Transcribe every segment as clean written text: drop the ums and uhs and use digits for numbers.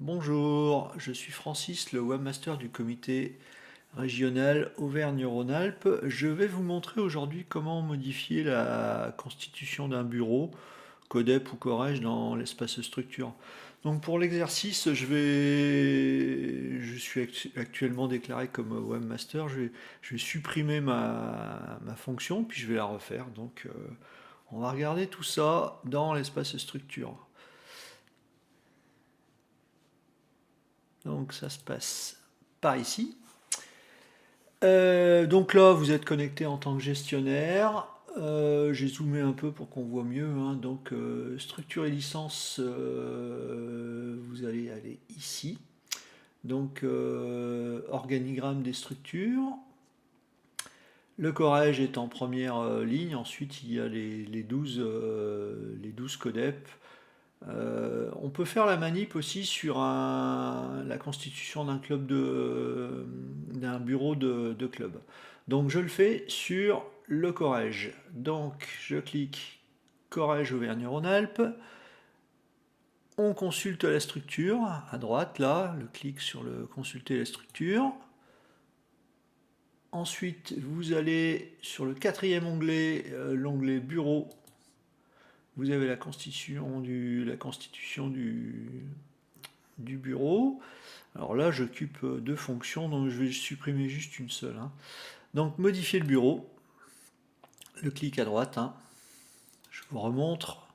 Bonjour, je suis Francis, le webmaster du comité régional Auvergne-Rhône-Alpes. Je vais vous montrer aujourd'hui comment modifier la constitution d'un bureau, CODEP ou COREG, dans l'espace structure. Donc pour l'exercice, je suis actuellement déclaré comme webmaster. Je vais supprimer ma fonction, puis je vais la refaire. Donc on va regarder tout ça dans l'espace structure. Donc ça se passe par ici. Donc là, vous êtes connecté en tant que gestionnaire. J'ai zoomé un peu pour qu'on voit mieux, hein. Donc structure et licence, vous allez aller ici. Donc organigramme des structures. Le corège est en première ligne. Ensuite, il y a les 12 codep. On peut faire la manip aussi sur la constitution d'un bureau de club. Donc je le fais sur le Corrège. Donc je clique Corrège Auvergne-Rhône-Alpes. On consulte la structure à droite là, le clic sur le consulter la structure. Ensuite vous allez sur le quatrième onglet, l'onglet bureau. Vous avez la constitution du bureau. Alors là, j'occupe deux fonctions, donc je vais supprimer juste une seule, hein. Donc modifier le bureau, le clic à droite, hein. Je vous remontre.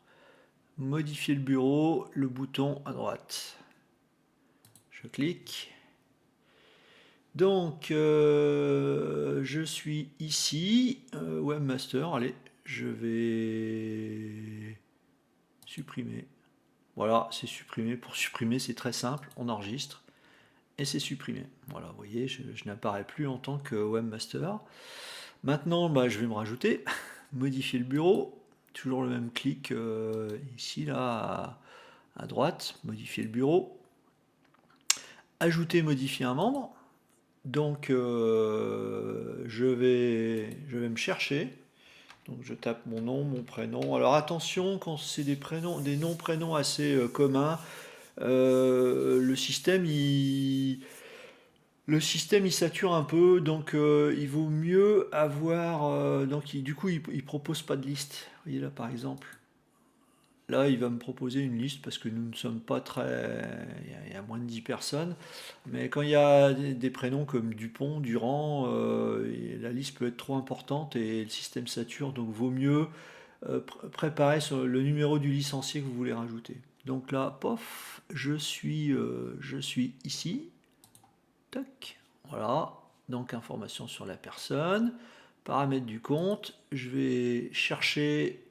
Modifier le bureau, le bouton à droite. Je clique. Donc je suis ici, webmaster. Allez, je vais supprimer. Voilà, c'est supprimé. Pour supprimer, c'est très simple. On enregistre et c'est supprimé. Voilà, vous voyez, je n'apparais plus en tant que webmaster. Maintenant, je vais me rajouter, modifier le bureau. Toujours le même clic ici, là, à droite, modifier le bureau. Ajouter, modifier un membre. Donc, je vais me chercher. Donc je tape mon nom, mon prénom. Alors attention, quand c'est des noms, prénoms assez communs, le système il sature un peu, donc il vaut mieux avoir. Donc du coup, il propose pas de liste. Vous voyez là par exemple. Là, il va me proposer une liste parce que nous ne sommes pas très. Il y a moins de 10 personnes. Mais quand il y a des prénoms comme Dupont, Durand, la liste peut être trop importante et le système sature. Donc vaut mieux préparer sur le numéro du licencié que vous voulez rajouter. Donc là, pof, je suis ici. Tac, voilà. Donc information sur la personne. Paramètres du compte. Je vais chercher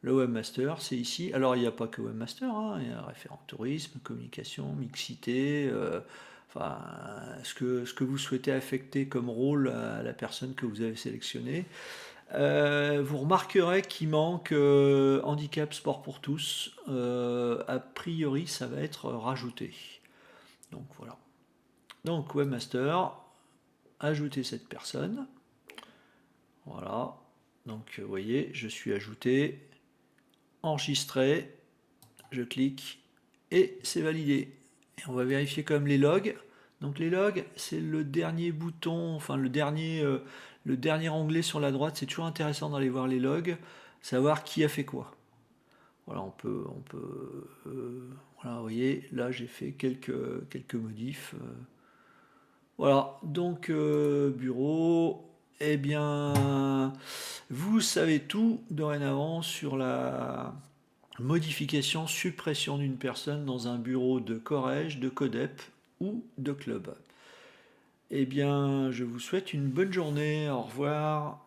le webmaster, c'est ici. Alors il n'y a pas que webmaster, hein. Il y a référent tourisme, communication, mixité. Enfin, ce que vous souhaitez affecter comme rôle à la personne que vous avez sélectionnée. Vous remarquerez qu'il manque handicap sport pour tous. A priori, ça va être rajouté. Donc voilà. Donc webmaster, ajouter cette personne. Voilà. Donc vous voyez, je suis ajouté, enregistré, je clique et c'est validé. Et on va vérifier quand même les logs. Donc les logs, c'est le dernier bouton, enfin le dernier onglet sur la droite. C'est toujours intéressant d'aller voir les logs, savoir qui a fait quoi. Voilà, voilà, vous voyez, là j'ai fait quelques modifs. Voilà, donc bureau, eh bien, vous savez tout dorénavant sur la modification, suppression d'une personne dans un bureau de Corrège, de CODEP ou de club. Eh bien, je vous souhaite une bonne journée, au revoir.